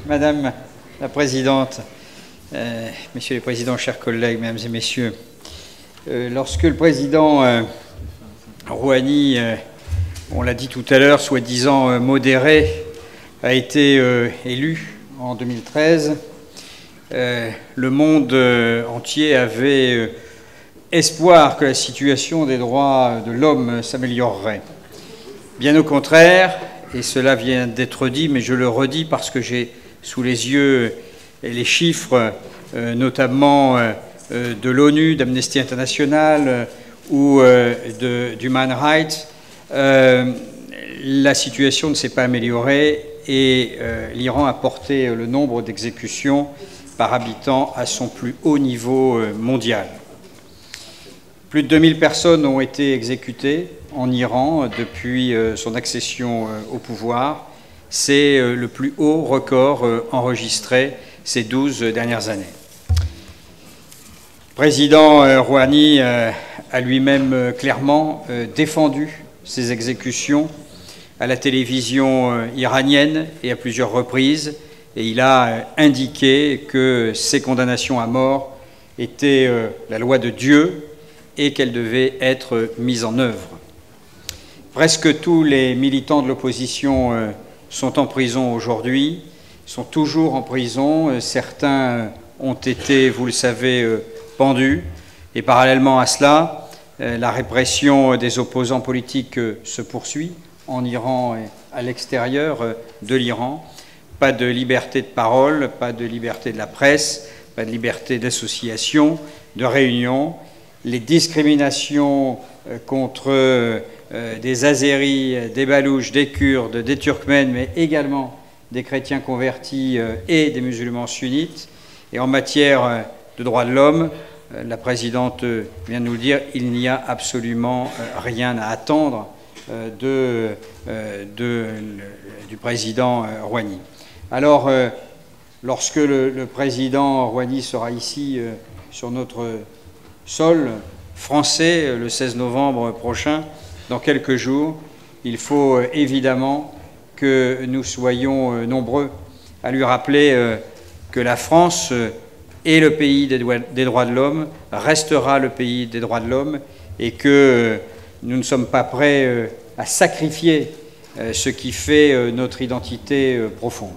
Madame la Présidente, Messieurs les Présidents, chers collègues, Mesdames et Messieurs, lorsque le Président Rouhani, on l'a dit tout à l'heure, soi-disant modéré, a été élu en 2013, le monde entier avait espoir que la situation des droits de l'homme s'améliorerait. Bien au contraire, et cela vient d'être dit, mais je le redis parce que j'ai sous les yeux les chiffres, notamment de l'ONU, d'Amnesty International ou d'Human Rights, la situation ne s'est pas améliorée et l'Iran a porté le nombre d'exécutions par habitant à son plus haut niveau mondial. Plus de 2000 personnes ont été exécutées en Iran depuis son accession au pouvoir. C'est le plus haut record enregistré ces 12 dernières années. Le président Rouhani a lui-même clairement défendu ces exécutions à la télévision iranienne et à plusieurs reprises, et il a indiqué que ces condamnations à mort étaient la loi de Dieu et qu'elles devaient être mises en œuvre. Presque tous les militants de l'opposition sont en prison aujourd'hui, sont toujours en prison. Certains ont été, vous le savez, pendus. Et parallèlement à cela, la répression des opposants politiques se poursuit en Iran et à l'extérieur de l'Iran. Pas de liberté de parole, pas de liberté de la presse, pas de liberté d'association, de réunion. Les discriminations contre des Azéris, des Balouches, des Kurdes, des Turkmènes, mais également des chrétiens convertis et des musulmans sunnites. Et en matière de droits de l'homme, la présidente vient de nous le dire, il n'y a absolument rien à attendre du président Rouhani. Alors, lorsque le président Rouhani sera ici sur notre sol français le 16 novembre prochain, dans quelques jours, il faut évidemment que nous soyons nombreux à lui rappeler que la France est le pays des droits de l'homme, restera le pays des droits de l'homme, et que nous ne sommes pas prêts à sacrifier ce qui fait notre identité profonde.